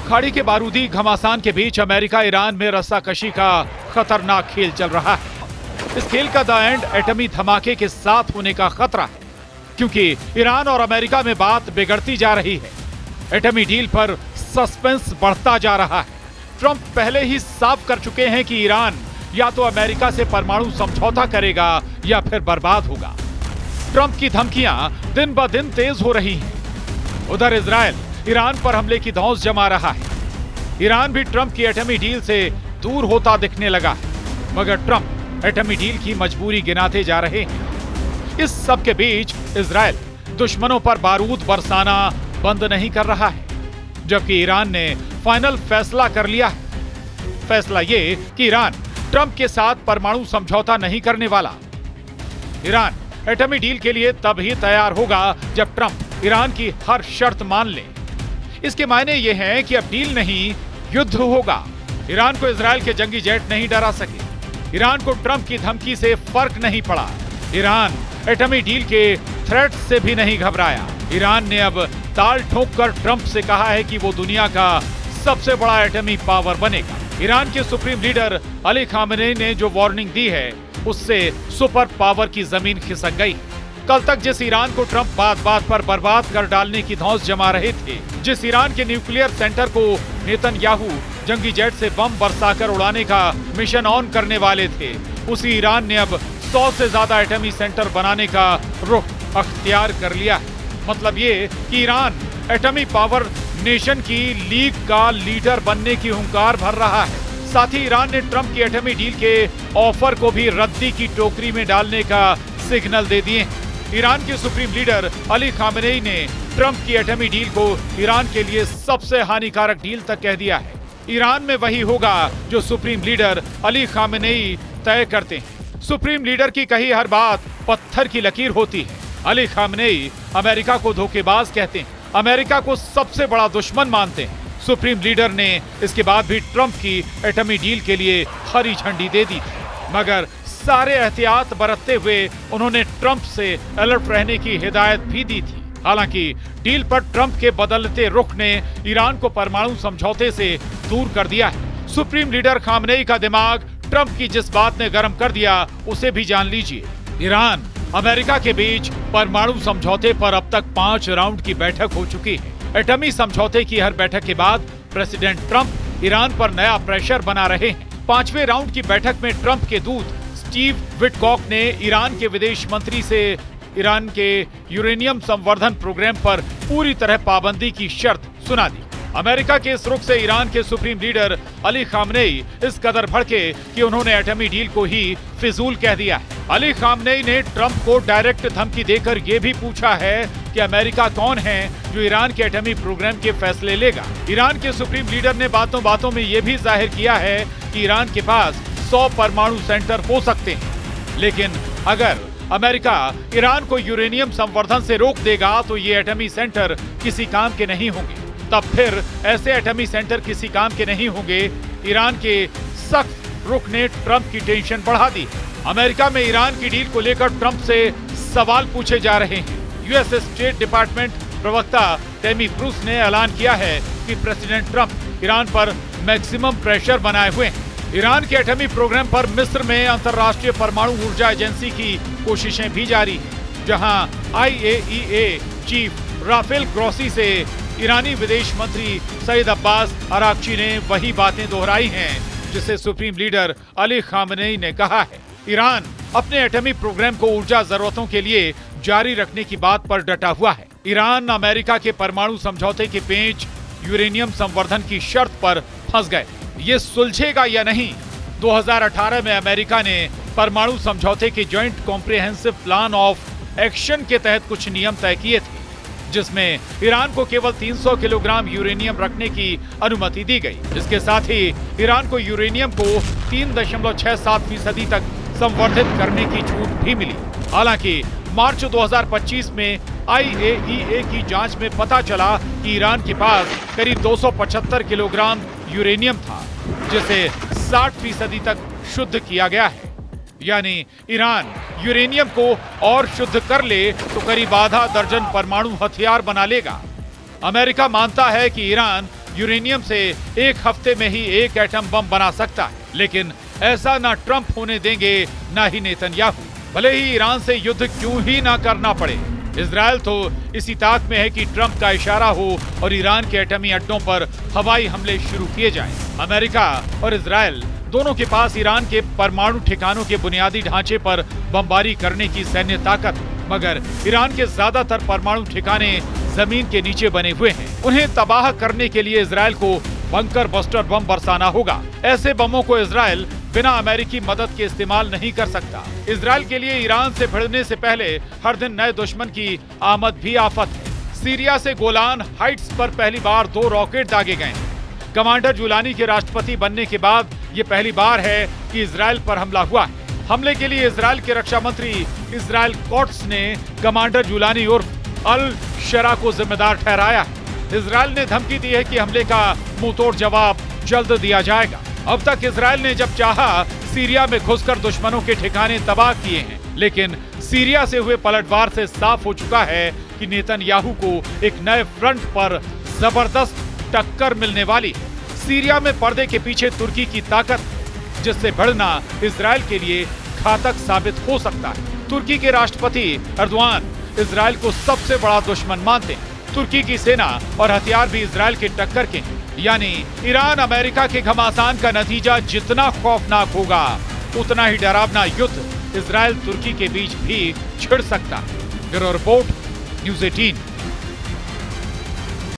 खाड़ी के बारूदी घमासान के बीच अमेरिका ईरान में रस्साकशी का खतरनाक खेल चल रहा है। इस खेल का द एंड एटमी धमाके के साथ होने का खतरा है, क्योंकि ईरान और अमेरिका में बात बिगड़ती जा रही है। एटमी डील पर सस्पेंस बढ़ता जा रहा है। ट्रंप पहले ही साफ कर चुके हैं कि ईरान या तो अमेरिका से परमाणु समझौता करेगा या फिर बर्बाद होगा। ट्रंप की धमकियां दिन ब दिन तेज हो रही हैं। उधर इजराइल ईरान पर हमले की धौंस जमा रहा है। ईरान भी ट्रंप की एटमी डील से दूर होता दिखने लगा है, मगर ट्रंप एटमी डील की मजबूरी गिनाते जा रहे हैं। इस सब के बीच इजराइल दुश्मनों पर बारूद बरसाना बंद नहीं कर रहा है, जबकि ईरान ने फाइनल फैसला कर लिया है। फैसला ये कि ईरान ट्रंप के साथ परमाणु समझौता नहीं करने वाला। ईरान एटमी डील के लिए तब ही तैयार होगा जब ट्रंप ईरान की हर शर्त मान ले। इसके मायने ये हैं कि अब डील नहीं, युद्ध होगा। ईरान को इजराइल के जंगी जेट नहीं डरा सके। ईरान को ट्रंप की धमकी से फर्क नहीं पड़ा। ईरान एटमी डील के थ्रेट से भी नहीं घबराया। ईरान ने अब ताल ठोंककर ट्रंप से कहा है कि वो दुनिया का सबसे बड़ा एटमी पावर बनेगा। ईरान के सुप्रीम लीडर अली खामेनेई ने जो वार्निंग दी है, उससे सुपर पावर की जमीन खिसक गई। कल तक जिस ईरान को ट्रंप बात बात पर बर्बाद कर डालने की धौंस जमा रहे थे, जिस ईरान के न्यूक्लियर सेंटर को नेतन्याहू जंगी जेट से बम बरसाकर उड़ाने का मिशन ऑन करने वाले थे, उसी ईरान ने अब 100 से ज्यादा एटमी सेंटर बनाने का रुख अख्तियार कर लिया है। मतलब ये कि ईरान एटमी पावर नेशन की लीग का लीडर बनने की हुंकार भर रहा है। साथ ही ईरान ने ट्रंप की एटमी डील के ऑफर को भी रद्दी की टोकरी में डालने का सिग्नल दे दिए। ईरान के सुप्रीम लीडर अली खामेनेई ने ट्रंप की एटमी डील को ईरान के लिए सबसे हानिकारक डील तक कह दिया है। ईरान में वही होगा जो सुप्रीम लीडर अली खामेनेई तय करते हैं। सुप्रीम लीडर की कही हर बात पत्थर की लकीर होती है। अली खामेनेई अमेरिका को धोखेबाज कहते हैं, अमेरिका को सबसे बड़ा दुश्मन मानते हैं। सुप्रीम लीडर ने इसके बाद भी ट्रंप की एटमी डील के लिए हरी झंडी दे दी, मगर सारे एहतियात बरतते हुए उन्होंने ट्रंप से अलर्ट रहने की हिदायत भी दी थी। हालांकि डील पर ट्रंप के बदलते रुख ने ईरान को परमाणु समझौते से दूर कर दिया है। सुप्रीम लीडर खामेनेई का दिमाग ट्रंप की जिस बात ने गर्म कर दिया, उसे भी जान लीजिए। ईरान अमेरिका के बीच परमाणु समझौते पर अब तक 5 राउंड की बैठक हो चुकी है। एटमी समझौते की हर बैठक के बाद प्रेसिडेंट ट्रंप ईरान पर नया प्रेशर बना रहे हैं। 5वें राउंड की बैठक में ट्रंप के दूत स्टीव विटकॉक ने ईरान के विदेश मंत्री से ईरान के यूरेनियम संवर्धन प्रोग्राम पर पूरी तरह पाबंदी की शर्त सुना दी। अमेरिका के इस रुख से ईरान के सुप्रीम लीडर अली खामेनेई इस कदर भड़के कि उन्होंने एटमी डील को ही फिजूल कह दिया है। अली खामेनेई ने ट्रंप को डायरेक्ट धमकी देकर ये भी पूछा है कि अमेरिका कौन है जो ईरान के एटमी प्रोग्राम के फैसले लेगा। ईरान के सुप्रीम लीडर ने बातों बातों में ये भी जाहिर किया है कि ईरान के पास 100 परमाणु सेंटर हो सकते हैं, लेकिन अगर अमेरिका ईरान को यूरेनियम संवर्धन से रोक देगा तो ये एटमी सेंटर किसी काम के नहीं होंगे। तब फिर ऐसे एटमी सेंटर किसी काम के नहीं होंगे। ईरान के सख्त रुख ने ट्रंप की टेंशन बढ़ा दी। अमेरिका में ईरान की डील को लेकर ट्रंप से सवाल पूछे जा रहे हैं। यूएस स्टेट डिपार्टमेंट प्रवक्ता टेमी ब्रूस ने ऐलान किया है कि प्रेसिडेंट ट्रंप ईरान पर मैक्सिमम प्रेशर बनाए हुए हैं। ईरान के एटमी प्रोग्राम पर मिस्र में अंतर्राष्ट्रीय परमाणु ऊर्जा एजेंसी की कोशिशें भी जारी हैं, जहां IAEA चीफ राफेल ग्रोसी से ईरानी विदेश मंत्री सईद अब्बास अरागची ने वही बातें दोहराई हैं जिसे सुप्रीम लीडर अली खामेनेई ने कहा है। ईरान अपने एटमी प्रोग्राम को ऊर्जा जरूरतों के लिए जारी रखने की बात पर डटा हुआ है। ईरान अमेरिका के परमाणु समझौते के पेच यूरेनियम संवर्धन की शर्त पर फंस गए। ये सुलझेगा या नहीं? 2018 में अमेरिका ने परमाणु समझौते के joint comprehensive plan of action के तहत कुछ नियम तय किए थे, जिसमें ईरान को केवल 300 किलोग्राम यूरेनियम रखने की अनुमति दी गई। इसके साथ ही ईरान को यूरेनियम को 3.67% तक संवर्धित करने की छूट भी मिली। हालांकि मार्च 2025 में IAEA की जांच में पता चला कि ईरान के पास करीब 275 किलोग्राम यूरेनियम था, जिसे 60% तक शुद्ध किया गया है। यानी ईरान यूरेनियम को और शुद्ध कर ले तो करीब आधा दर्जन परमाणु हथियार बना लेगा। अमेरिका मानता है कि ईरान यूरेनियम से एक हफ्ते में ही एक एटम बम बना सकता है, लेकिन ऐसा ना ट्रंप होने देंगे ना ही नेतन्याहू, भले ही ईरान से युद्ध क्यों ही ना करना पड़े। इजराइल तो इसी ताक में है कि ट्रंप का इशारा हो और ईरान के एटमी अड्डों पर हवाई हमले शुरू किए जाएं। अमेरिका और इजराइल दोनों के पास ईरान के परमाणु ठिकानों के बुनियादी ढांचे पर बमबारी करने की सैन्य ताकत, मगर ईरान के ज्यादातर परमाणु ठिकाने जमीन के नीचे बने हुए हैं। उन्हें तबाह करने के लिए इजराइल को बंकर बस्टर बम बरसाना होगा। ऐसे बमों को इजराइल बिना अमेरिकी मदद के इस्तेमाल नहीं कर सकता। इजराइल के लिए ईरान से भिड़ने से पहले हर दिन नए दुश्मन की आमद भी आफत है। सीरिया से गोलान हाइट्स पर पहली बार 2 रॉकेट दागे गए। कमांडर जुलानी के राष्ट्रपति बनने के बाद ये पहली बार है कि इजराइल पर हमला हुआ है। हमले के लिए इजराइल के रक्षा मंत्री इजराइल कोट्स ने कमांडर जुलानी उर्फ अल शरा को जिम्मेदार ठहराया है। इजराइल ने धमकी दी है कि हमले का मुंहतोड़ जवाब जल्द दिया जाएगा। अब तक इजराइल ने जब चाहा सीरिया में घुसकर दुश्मनों के ठिकाने तबाह किए हैं, लेकिन सीरिया से हुए पलटवार से साफ हो चुका है कि नेतन्याहू को एक नए फ्रंट पर जबरदस्त टक्कर मिलने वाली है। सीरिया में पर्दे के पीछे तुर्की की ताकत, जिससे भिड़ना इजराइल के लिए घातक साबित हो सकता है। तुर्की के राष्ट्रपति एर्दोआन इजराइल को सबसे बड़ा दुश्मन मानते हैं। तुर्की की सेना और हथियार भी इजराइल के टक्कर के हैं। यानी ईरान अमेरिका के घमासान का नतीजा जितना खौफनाक होगा, उतना ही डरावना युद्ध इजराइल तुर्की के बीच भी छिड़ सकता है। Bureau report, news 18।